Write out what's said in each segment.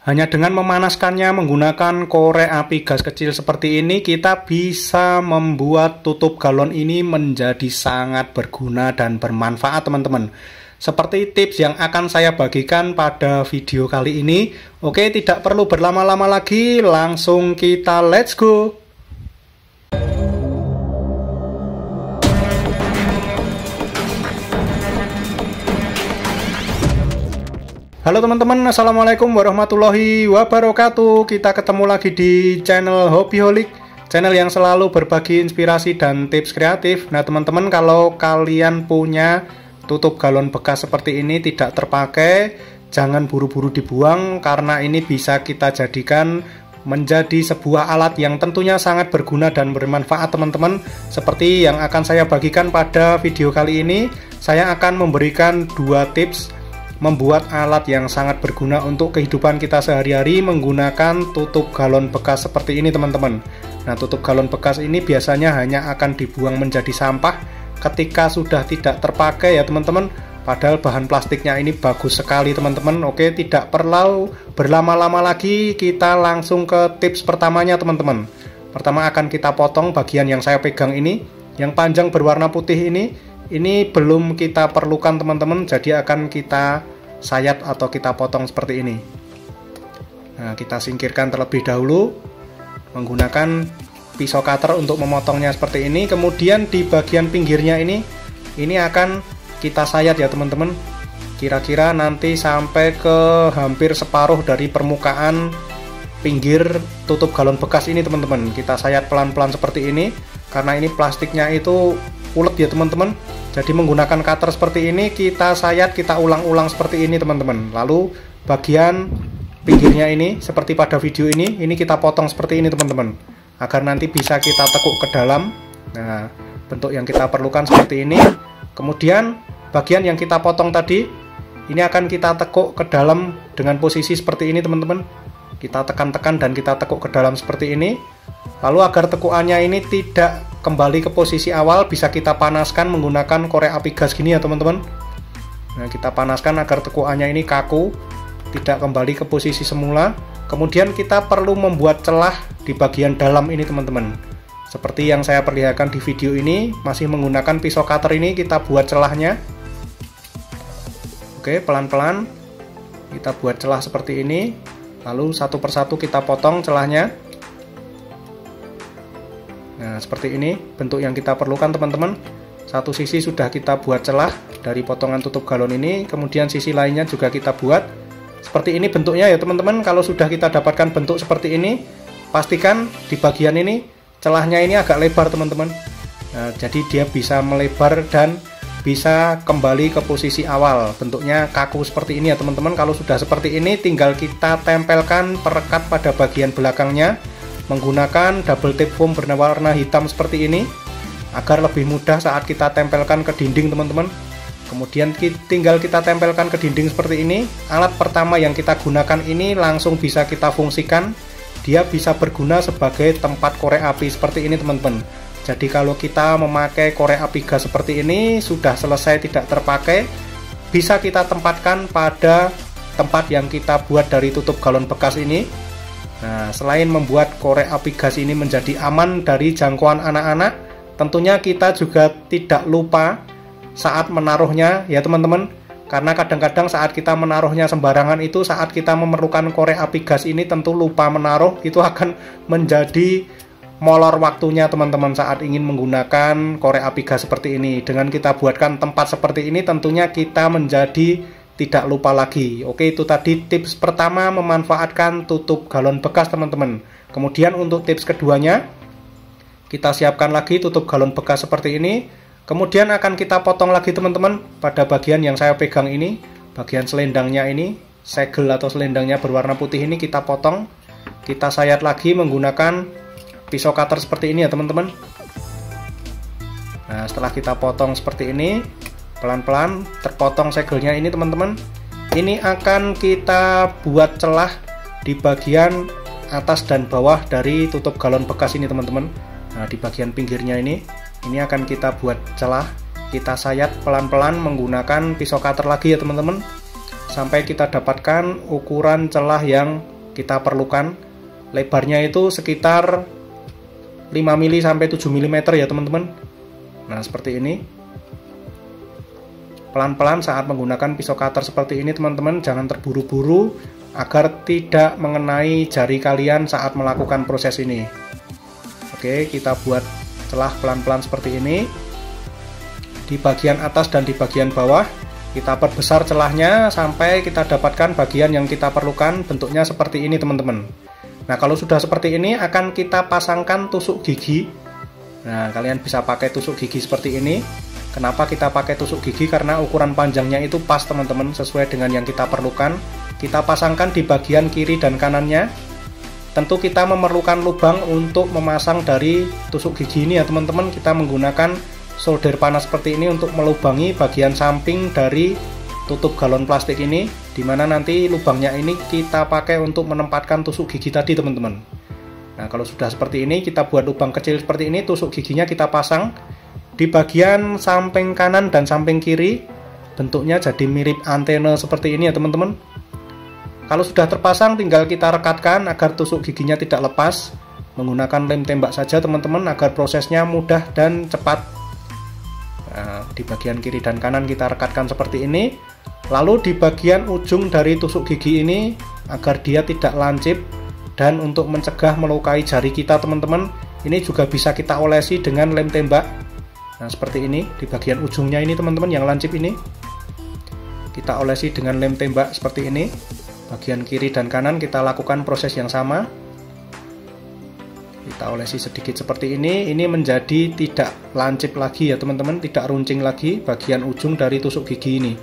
Hanya dengan memanaskannya menggunakan korek api gas kecil seperti ini, kita bisa membuat tutup galon ini menjadi sangat berguna dan bermanfaat, teman-teman. Seperti tips yang akan saya bagikan pada video kali ini. Oke, tidak perlu berlama-lama lagi, langsung kita let's go. Halo teman-teman, assalamualaikum warahmatullahi wabarakatuh. Kita ketemu lagi di channel Hobbyholic, channel yang selalu berbagi inspirasi dan tips kreatif. Nah teman-teman, kalau kalian punya tutup galon bekas seperti ini tidak terpakai, jangan buru-buru dibuang, karena ini bisa kita jadikan menjadi sebuah alat yang tentunya sangat berguna dan bermanfaat, teman-teman. Seperti yang akan saya bagikan pada video kali ini, saya akan memberikan 2 tips membuat alat yang sangat berguna untuk kehidupan kita sehari-hari menggunakan tutup galon bekas seperti ini, teman-teman. Nah, tutup galon bekas ini biasanya hanya akan dibuang menjadi sampah ketika sudah tidak terpakai ya, teman-teman. Padahal bahan plastiknya ini bagus sekali, teman-teman. Oke, tidak perlu berlama-lama lagi, kita langsung ke tips pertamanya, teman-teman. Pertama akan kita potong bagian yang saya pegang ini, yang panjang berwarna putih ini belum kita perlukan, teman-teman, jadi akan kita sayat atau kita potong seperti ini. Nah, kita singkirkan terlebih dahulu menggunakan pisau cutter untuk memotongnya seperti ini. Kemudian di bagian pinggirnya ini akan kita sayat ya, teman-teman. Kira-kira nanti sampai ke hampir separuh dari permukaan pinggir tutup galon bekas ini, teman-teman. Kita sayat pelan-pelan seperti ini, karena ini plastiknya itu ulet ya, teman-teman. Jadi menggunakan cutter seperti ini, kita sayat, kita ulang-ulang seperti ini, teman-teman. Lalu bagian pinggirnya ini seperti pada video ini kita potong seperti ini, teman-teman, agar nanti bisa kita tekuk ke dalam. Nah, bentuk yang kita perlukan seperti ini. Kemudian bagian yang kita potong tadi ini akan kita tekuk ke dalam dengan posisi seperti ini, teman-teman. Kita tekan-tekan dan kita tekuk ke dalam seperti ini. Lalu agar tekukannya ini tidak kembali ke posisi awal, bisa kita panaskan menggunakan korek api gas gini ya, teman-teman. Nah, kita panaskan agar tekukannya ini kaku, tidak kembali ke posisi semula. Kemudian kita perlu membuat celah di bagian dalam ini, teman-teman. Seperti yang saya perlihatkan di video ini, masih menggunakan pisau cutter ini kita buat celahnya. Oke, pelan-pelan kita buat celah seperti ini. Lalu satu persatu kita potong celahnya. Nah, seperti ini bentuk yang kita perlukan, teman-teman. Satu sisi sudah kita buat celah dari potongan tutup galon ini, kemudian sisi lainnya juga kita buat seperti ini bentuknya ya, teman-teman. Kalau sudah kita dapatkan bentuk seperti ini, pastikan di bagian ini celahnya ini agak lebar, teman-teman. Nah, jadi dia bisa melebar dan bisa kembali ke posisi awal. Bentuknya kaku seperti ini ya, teman-teman. Kalau sudah seperti ini, tinggal kita tempelkan perekat pada bagian belakangnya menggunakan double tip foam berwarna hitam seperti ini, agar lebih mudah saat kita tempelkan ke dinding, teman-teman. Kemudian tinggal kita tempelkan ke dinding seperti ini. Alat pertama yang kita gunakan ini langsung bisa kita fungsikan. Dia bisa berguna sebagai tempat korek api seperti ini, teman-teman. Jadi kalau kita memakai korek api gas seperti ini sudah selesai tidak terpakai, bisa kita tempatkan pada tempat yang kita buat dari tutup galon bekas ini. Nah, selain membuat korek api gas ini menjadi aman dari jangkauan anak-anak, tentunya kita juga tidak lupa saat menaruhnya ya, teman-teman. Karena kadang-kadang saat kita menaruhnya sembarangan itu, saat kita memerlukan korek api gas ini tentu lupa menaruh, itu akan menjadi molor waktunya, teman-teman, saat ingin menggunakan korek api gas seperti ini. Dengan kita buatkan tempat seperti ini, tentunya kita menjadi tidak lupa lagi. Oke, itu tadi tips pertama memanfaatkan tutup galon bekas, teman-teman. Kemudian untuk tips keduanya, kita siapkan lagi tutup galon bekas seperti ini. Kemudian akan kita potong lagi, teman-teman, pada bagian yang saya pegang ini, bagian selendangnya ini, segel atau selendangnya berwarna putih ini kita potong. Kita sayat lagi menggunakan pisau cutter seperti ini ya, teman-teman. Nah, setelah kita potong seperti ini, pelan-pelan terpotong segelnya ini, teman-teman. Ini akan kita buat celah di bagian atas dan bawah dari tutup galon bekas ini, teman-teman. Nah, di bagian pinggirnya ini akan kita buat celah. Kita sayat pelan-pelan menggunakan pisau cutter lagi ya, teman-teman, sampai kita dapatkan ukuran celah yang kita perlukan. Lebarnya itu sekitar 5 mm sampai 7 mm ya teman-teman. Nah seperti ini. Pelan-pelan saat menggunakan pisau cutter seperti ini teman-teman, jangan terburu-buru agar tidak mengenai jari kalian saat melakukan proses ini. Oke, kita buat celah pelan-pelan seperti ini. Di bagian atas dan di bagian bawah kita perbesar celahnya sampai kita dapatkan bagian yang kita perlukan, bentuknya seperti ini teman-teman. Nah kalau sudah seperti ini akan kita pasangkan tusuk gigi. Nah kalian bisa pakai tusuk gigi seperti ini. Kenapa kita pakai tusuk gigi? Karena ukuran panjangnya itu pas teman-teman, sesuai dengan yang kita perlukan. Kita pasangkan di bagian kiri dan kanannya. Tentu kita memerlukan lubang untuk memasang dari tusuk gigi ini ya teman-teman. Kita menggunakan solder panas seperti ini untuk melubangi bagian samping dari tutup galon plastik ini, dimana nanti lubangnya ini kita pakai untuk menempatkan tusuk gigi tadi teman-teman. Nah kalau sudah seperti ini, kita buat lubang kecil seperti ini, tusuk giginya kita pasang di bagian samping kanan dan samping kiri, bentuknya jadi mirip antena seperti ini ya teman-teman. Kalau sudah terpasang tinggal kita rekatkan agar tusuk giginya tidak lepas, menggunakan lem tembak saja teman-teman agar prosesnya mudah dan cepat. Nah, di bagian kiri dan kanan kita rekatkan seperti ini. Lalu di bagian ujung dari tusuk gigi ini agar dia tidak lancip dan untuk mencegah melukai jari kita teman-teman, ini juga bisa kita olesi dengan lem tembak. Nah seperti ini di bagian ujungnya ini teman-teman yang lancip ini, kita olesi dengan lem tembak seperti ini. Bagian kiri dan kanan kita lakukan proses yang sama. Kita olesi sedikit seperti ini menjadi tidak lancip lagi ya teman-teman, tidak runcing lagi bagian ujung dari tusuk gigi ini.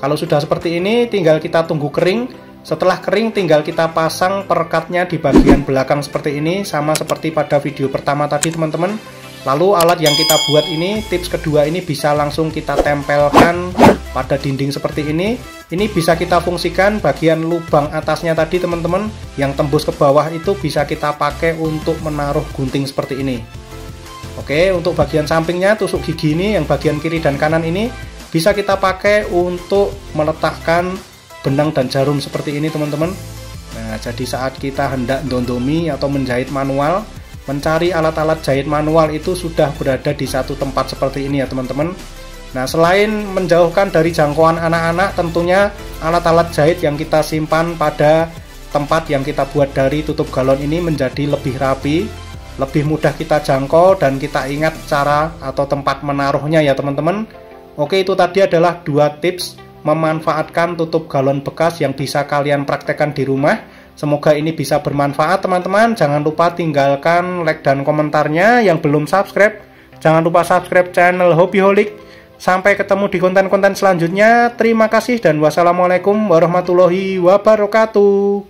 Kalau sudah seperti ini tinggal kita tunggu kering. Setelah kering tinggal kita pasang perekatnya di bagian belakang seperti ini, sama seperti pada video pertama tadi teman-teman. Lalu alat yang kita buat ini, tips kedua ini bisa langsung kita tempelkan pada dinding seperti ini. Ini bisa kita fungsikan bagian lubang atasnya tadi teman-teman, yang tembus ke bawah itu bisa kita pakai untuk menaruh gunting seperti ini. Oke, untuk bagian sampingnya tusuk gigi ini yang bagian kiri dan kanan ini bisa kita pakai untuk meletakkan benang dan jarum seperti ini teman-teman. Nah jadi saat kita hendak dondomi atau menjahit manual, mencari alat-alat jahit manual itu sudah berada di satu tempat seperti ini ya teman-teman. Nah selain menjauhkan dari jangkauan anak-anak, tentunya alat-alat jahit yang kita simpan pada tempat yang kita buat dari tutup galon ini menjadi lebih rapi, lebih mudah kita jangkau, dan kita ingat cara atau tempat menaruhnya ya teman-teman. Oke, itu tadi adalah 2 tips memanfaatkan tutup galon bekas yang bisa kalian praktekkan di rumah. Semoga ini bisa bermanfaat teman-teman. Jangan lupa tinggalkan like dan komentarnya. Yang belum subscribe, jangan lupa subscribe channel Hobiholik. Sampai ketemu di konten-konten selanjutnya. Terima kasih dan wassalamualaikum warahmatullahi wabarakatuh.